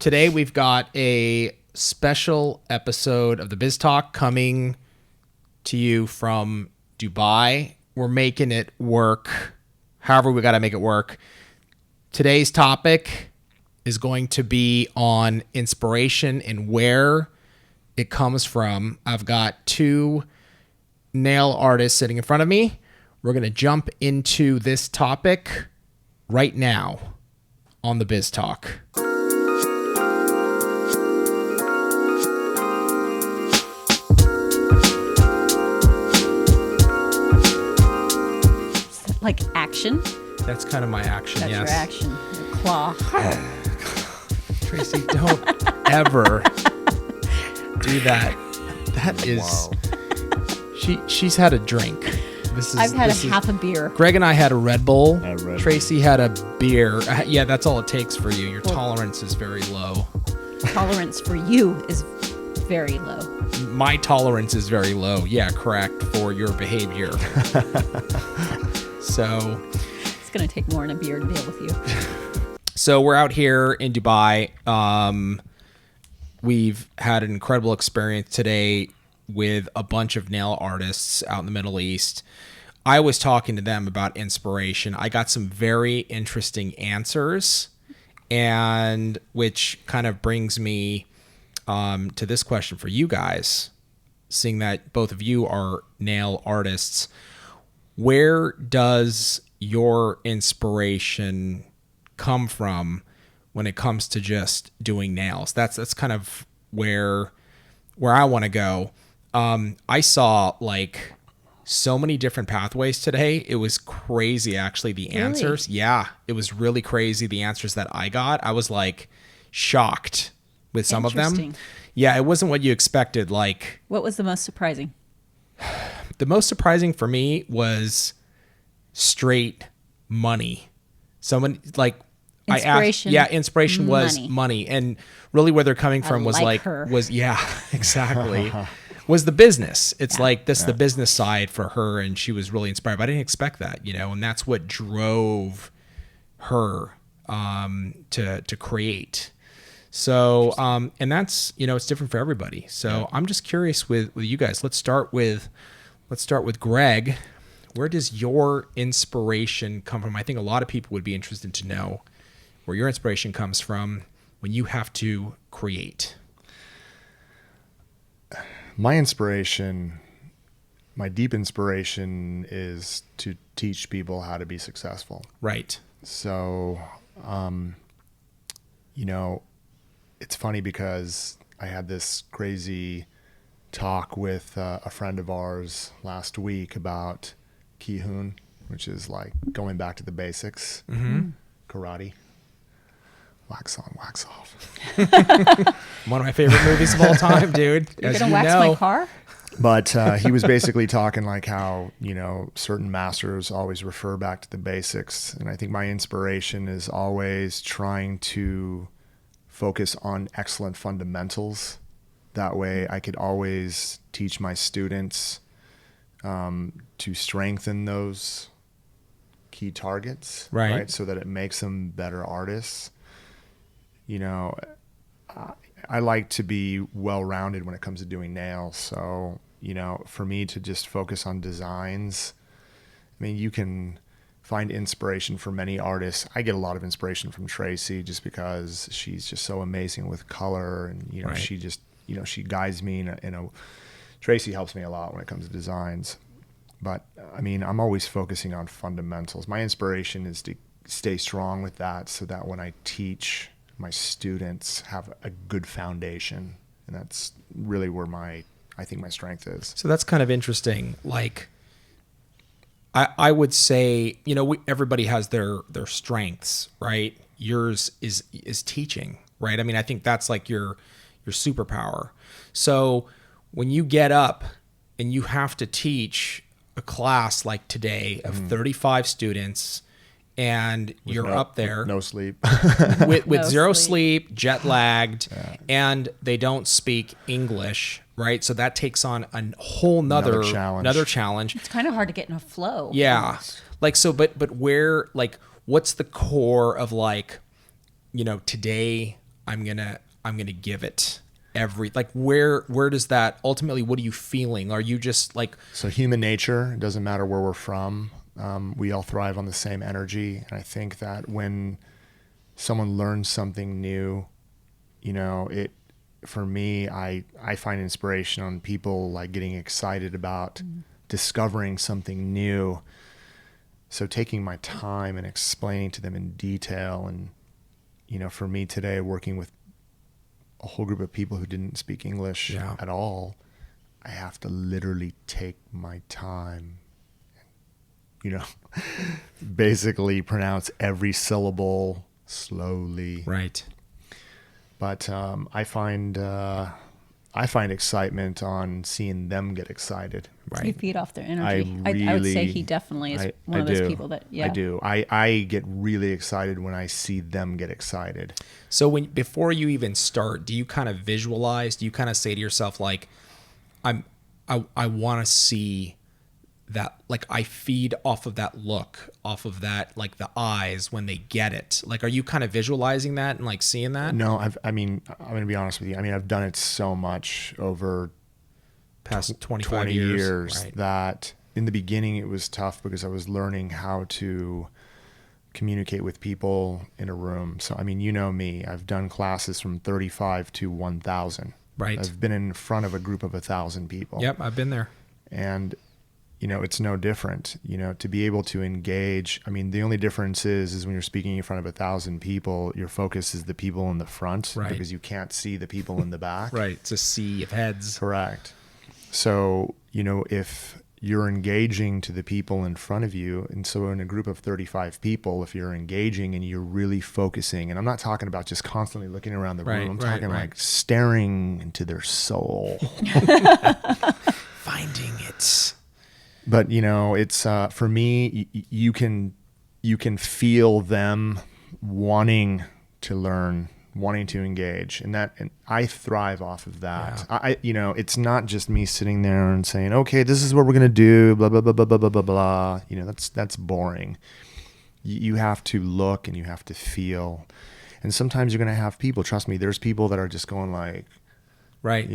Today we've got a special episode of the Biz Talk coming to you from Dubai. We're making it work. However, we got to make it work. Today's topic is going to be on inspiration and where it comes from. I've got two nail artists sitting in front of me. We're going to jump into this topic right now on the Biz Talk. Like action? That's kind of my action, That's yes. your action. Your claw. Tracy, don't ever do that. That is... Wow. She's had a drink. I've had half a beer. Greg and I had a Red Bull. Tracy had a beer. Yeah, that's all it takes for you. Your tolerance is very low. Tolerance for you is very low. My tolerance is very low. Yeah, correct, for your behavior. So it's going to take more than a beer to deal with you. So we're out here in Dubai. We've had an incredible experience today with a bunch of nail artists out in the Middle East. I was talking to them about inspiration. I got some very interesting answers, and which kind of brings me to this question for you guys, seeing that both of you are nail artists. Where does your inspiration come from when it comes to just doing nails? That's kind of where I want to go. I saw like so many different pathways today. It was crazy, actually, the answers. Really? Yeah, it was really crazy, the answers that I got. I was like shocked with some of them. Yeah, it wasn't what you expected. Like, what was the most surprising? The most surprising for me was straight money. Someone like inspiration. I asked, inspiration was money, and really where they're coming from was exactly was the business. It's the business side for her, and she was really inspired. But I didn't expect that, and that's what drove her to create. So and that's it's different for everybody. So I'm just curious with you guys. Let's start with Greg. Where does your inspiration come from? I think a lot of people would be interested to know where your inspiration comes from when you have to create. My inspiration, my deep inspiration is to teach people how to be successful. Right. So, it's funny because I had this crazy talk with a friend of ours last week about Kihun, which is like going back to the basics, karate, wax on, wax off. One of my favorite movies of all time, dude. You're going to wax my car? But he was basically talking like how, certain masters always refer back to the basics. And I think my inspiration is always trying to focus on excellent fundamentals. That way I could always teach my students to strengthen those key targets, right? So that it makes them better artists. I like to be well-rounded when it comes to doing nails. So, for me to just focus on designs, I mean, you can find inspiration from many artists. I get a lot of inspiration from Tracy just because she's just so amazing with color, and, right. She just, she guides me in a Tracy helps me a lot when it comes to designs. But I mean, I'm always focusing on fundamentals. My inspiration is to stay strong with that so that when I teach, my students have a good foundation. And that's really where I think my strength is. So that's kind of interesting. Like, I would say, everybody has their strengths, right? Yours is teaching, right? I mean, I think that's like your superpower. So when you get up and you have to teach a class like today of 35 students, and you're up there with no sleep, with no zero sleep, jet lagged, and they don't speak English, right? So that takes on a whole another challenge. It's kind of hard to get in a flow. Yeah, almost. like so, but where, like, what's the core of, like, today I'm gonna give it every, like, where does that ultimately, what are you feeling? Are you just like, So human nature, it doesn't matter where we're from. We all thrive on the same energy. And I think that when someone learns something new, for me, I find inspiration on people like getting excited about discovering something new. So taking my time and explaining to them in detail. And, for me today, working with a whole group of people who didn't speak English at all, I have to literally take my time, basically pronounce every syllable slowly. right? But I find excitement on seeing them get excited. You feed off their energy. I I would say really- he definitely is I- one I of those do. people that, I do. I get really excited when I see them get excited. So before you even start, do you kind of visualize? Do you kind of say to yourself like, I want to see that, like, I feed off of that look, off of that, like the eyes when they get it. Like, are you kind of visualizing that and like seeing that? No, I'm going to be honest with you. I mean, I've done it so much over Past 25 20 years right. that in the beginning it was tough because I was learning how to communicate with people in a room. So, I mean, me, I've done classes from 35 to 1,000. Right. I've been in front of a group of 1,000 people. Yep, I've been there. And, it's no different, to be able to engage. I mean, the only difference is when you're speaking in front of 1,000 people, your focus is the people in the front Right. because you can't see the people in the back. Right, it's a sea of heads. Correct. So, if you're engaging to the people in front of you, and so in a group of 35 people, if you're engaging and you're really focusing, and I'm not talking about just constantly looking around the room, I'm talking like staring into their soul. Finding it. But, it's, for me, you can feel them wanting to learn, wanting to engage, and I thrive off of that. Yeah. It's not just me sitting there and saying, okay, this is what we're going to do, blah, blah, blah, blah, blah, blah, blah, blah. That's boring. You have to look and you have to feel. And sometimes you're going to have people, trust me, there's people that are just going like, Right.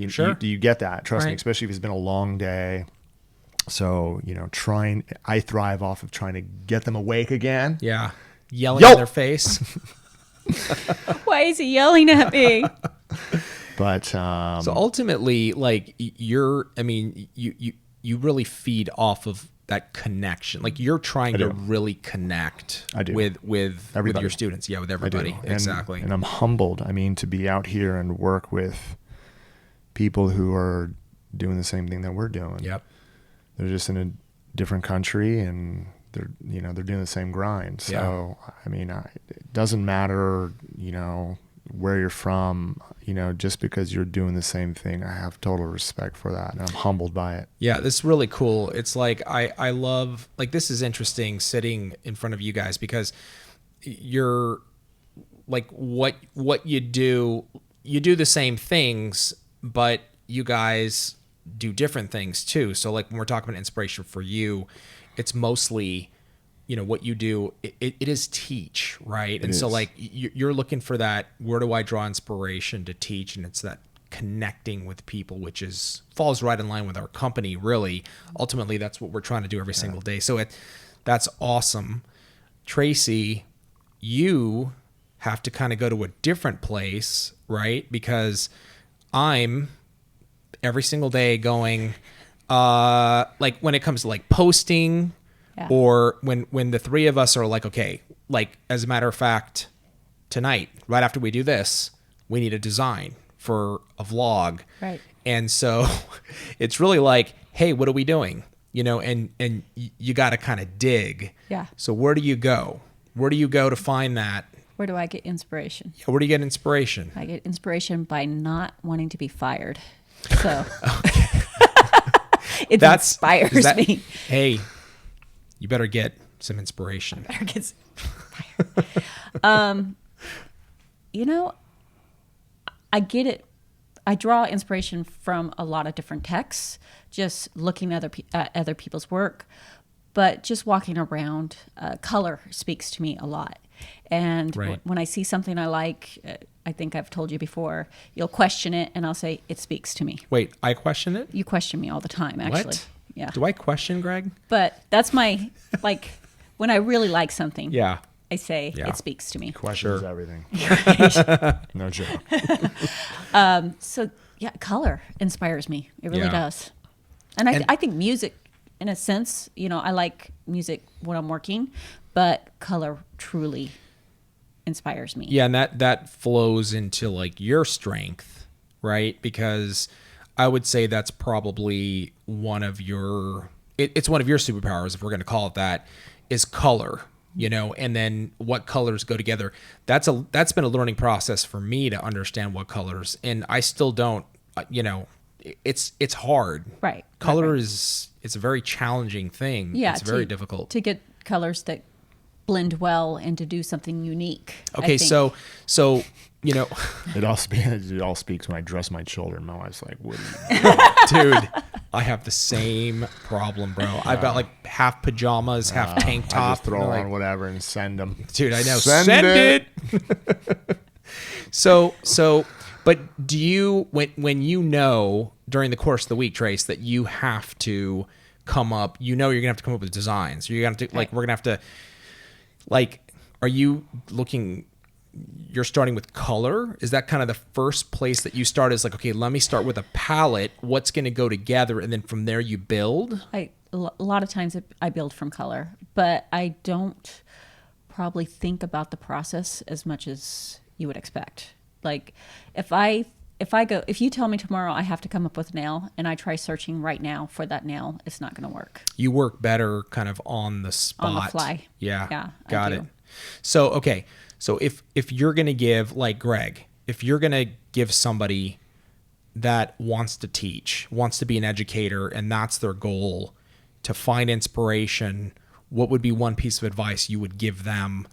Sure. you get that, trust me, Right. especially if it's been a long day. So, I thrive off of trying to get them awake again. Yeah. Yelling Yo! in their face. why is he yelling at me? But So ultimately, like, you really feed off of that connection. Like, you're trying to really connect I do. with Everybody. your students. Yeah, with I do. everybody. And- Exactly. And I'm humbled. To be out here and work with people who are doing the same thing that we're doing. Yep. They're just in a different country and they're doing the same grind. So, it doesn't matter, where you're from, just because you're doing the same thing. I have total respect for that and I'm humbled by it. Yeah, this is really cool. It's like, I love, like, this is interesting sitting in front of you guys because you're like, what you do the same things, but you guys do different things too. So like when we're talking about inspiration for you, it's mostly, what you do, it is teach, right? And so like you're looking for that, where do I draw inspiration to teach? And it's that connecting with people, which falls right in line with our company, really. Ultimately, that's what we're trying to do every single day. So that's awesome. Tracy, you have to kind of go to a different place, right? Because I'm every single day going, like when it comes to like posting, or when the three of us are like, okay, like as a matter of fact, tonight, right after we do this, we need a design for a vlog. Right. And so it's really like, hey, what are we doing? And you got to kind of dig. Yeah. So where do you go? Where do you go to find that? Where do I get inspiration? Where do you get inspiration? I get inspiration by not wanting to be fired. So it inspires me. Hey, you better get some inspiration. I get fired. I get it. I draw inspiration from a lot of different texts, just looking at other people's work, but just walking around, color speaks to me a lot. And Right. when I see something I like, I think I've told you before, you'll question it and I'll say, it speaks to me. Wait, I question it? You question me all the time, actually. What? Yeah. Do I question Greg? But that's my, like, when I really like something, Yeah. I say, Yeah. it speaks to me. Questions Sure. everything. No joke. So, yeah, color inspires me. It really Yeah. does. And And- I think music, in a sense, I like music when I'm working, but color truly inspires me. Yeah, and that flows into like your strength, right? Because I would say that's probably one of your it's one of your superpowers, if we're going to call it that, is color, and then what colors go together. That's been a learning process for me to understand what colors, and I still don't, it's hard. Right. Color Right. it's a very challenging thing. Yeah, It's very difficult. to get colors that blend well and to do something unique. I Okay, think. so It all speaks when I dress my children. My wife's like, "What are you?" dude, I have the same problem, bro. I've got like half pajamas, half tank top. I just throw and, like, on whatever and send them. dude, I know. Send it. So, but do you when during the course of the week, Trace, that you have to come up, you're gonna have to come up with designs. You're gonna have to we're gonna have to are you looking? You're starting with color. Is that kind of the first place that you start? Is like, okay, let me start with a palette. What's going to go together, and then from there you build. A lot of times I build from color, but I don't probably think about the process as much as you would expect. Like if you tell me tomorrow I have to come up with a nail and I try searching right now for that nail, it's not going to work. You work better kind of on the spot. On the fly. Yeah. Yeah, I Got do. it. So, okay. So if you're going to give, like Greg, if you're going to give somebody that wants to teach, wants to be an educator, and that's their goal, to find inspiration, what would be one piece of advice you would give them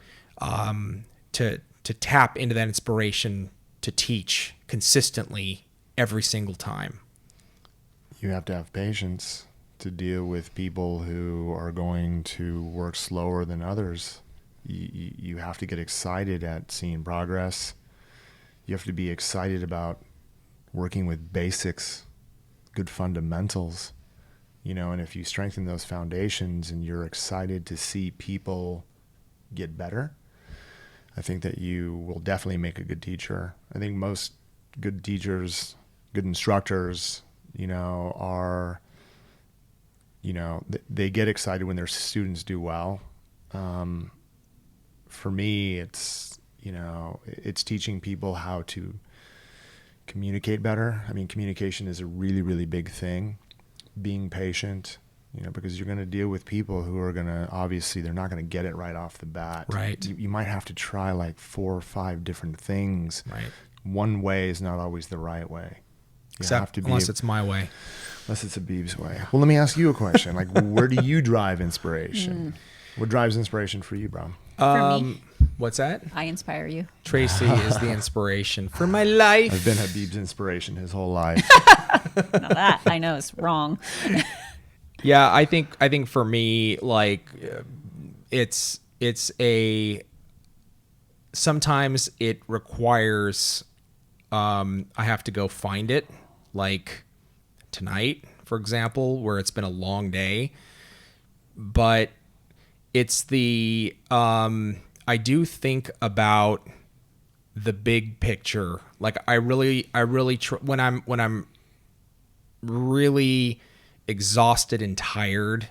to tap into that inspiration to teach consistently every single time? You have to have patience to deal with people who are going to work slower than others. You have to get excited at seeing progress. You have to be excited about working with basics, good fundamentals, and if you strengthen those foundations and you're excited to see people get better, I think that you will definitely make a good teacher. I think most good teachers, good instructors, are, they get excited when their students do well. For me, it's teaching people how to communicate better. I mean, communication is a really, really big thing. Being patient, because you're going to deal with people who are going to, obviously, they're not going to get it right off the bat. Right. You might have to try like 4 or 5 different things. Right. One way is not always the right way. Unless it's my way. Unless it's a Beeb's way. Well, let me ask you a question. Like, where do you drive inspiration? What drives inspiration for you, bro? For me, What's that? I inspire you. Tracy is the inspiration for my life. I've been Habib's inspiration his whole life. Now that I know is wrong. Yeah, I think for me, like, it's a, sometimes it requires, I have to go find it, like tonight, for example, where it's been a long day, but it's the, I do think about the big picture. Like I really when I'm really exhausted and tired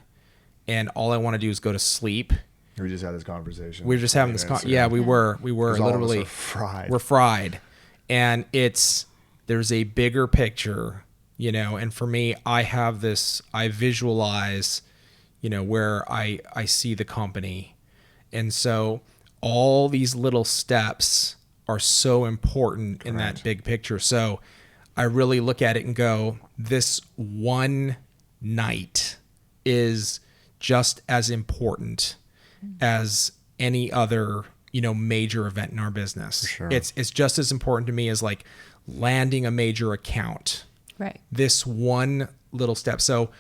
and all I want to do is go to sleep. We just had this conversation. We were just having this yeah, we were literally fried. We're fried. And there's a bigger picture, and for me, I visualize, where I see the company. And so all these little steps are so important in that big picture. So I really look at it and go, this one night is just as important as any other, major event in our business. For sure. It's just as important to me as like landing a major account. Right. This one little step. So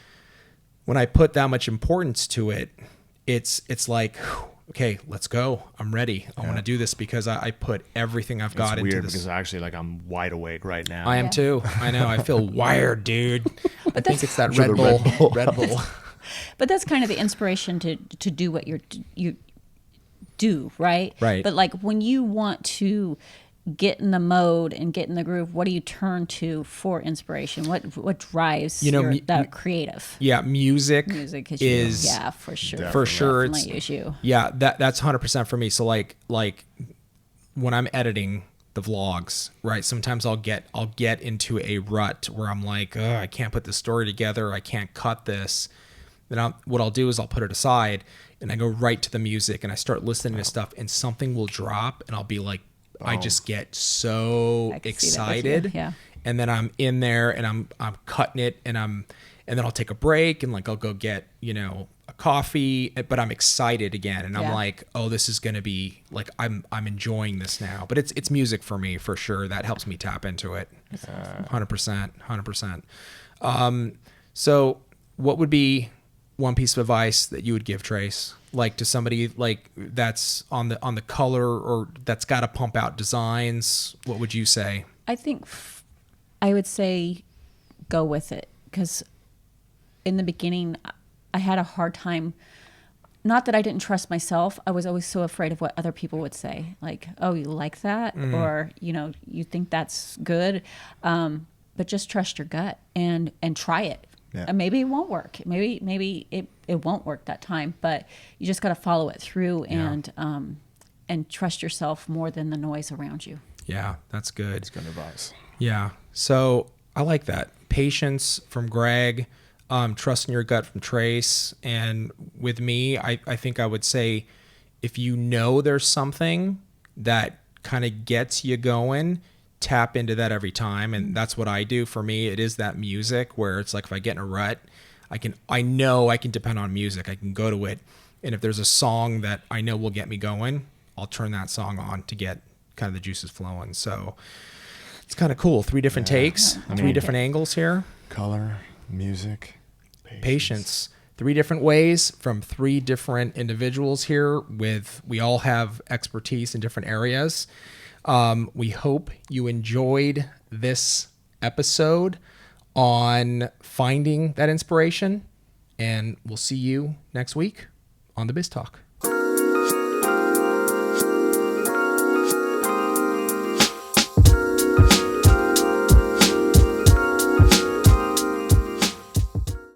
when I put that much importance to it, it's like, okay, let's go. I'm ready. I want to do this because I put everything I've got It's into weird this. because actually, like, I'm wide awake right now. I am Yeah. too. I know. I feel wired, dude. I think it's that Sure, Red the Bull. Red Bull. Red Bull. But that's kind of the inspiration to do what you do, right? Right. But like when you want to get in the mode and get in the groove, what do you turn to for inspiration? What drives that creative? Yeah, music Music is yeah, for sure. for sure. It's Definitely is you. yeah, that's 100% for me. So like when I'm editing the vlogs, right? Sometimes I'll get into a rut where I'm like, oh, I can't put this story together. I can't cut this. Then what I'll do is I'll put it aside and I go right to the music and I start listening to stuff and something will drop and I'll be like, I just get so I can see that with excited. you, yeah. And then I'm in there and I'm cutting it and then I'll take a break and like I'll go get, a coffee, but I'm excited again and I'm Yeah. like, oh, this is going to be like I'm enjoying this now. But it's music for me for sure. That helps me tap into it. 100%. So what would be one piece of advice that you would give, Trace, like to somebody like that's on the color or that's got to pump out designs? What would you say? I think I would say go with it because in the beginning I had a hard time. Not that I didn't trust myself. I was always so afraid of what other people would say. Like, oh, you like that? Or, you think that's good. But just trust your gut and try it. Yeah. And maybe it won't work. Maybe it won't work that time, but you just got to follow it through and trust yourself more than the noise around you. Yeah, that's good. It's good advice. Yeah. So I like that. Patience from Greg, trusting your gut from Trace. And with me, I think I would say if you know there's something that kind of gets you going, tap into that every time. And that's what I do. For me, it is that music where it's like if I get in a rut, I know I can depend on music. I can go to it. And if there's a song that I know will get me going, I'll turn that song on to get kind of the juices flowing. So it's kind of cool. 3 different takes, three different angles here. Color, music, Patience. 3 different ways from 3 different individuals here we all have expertise in different areas. We hope you enjoyed this episode on finding that inspiration, and we'll see you next week on the Biz Talk.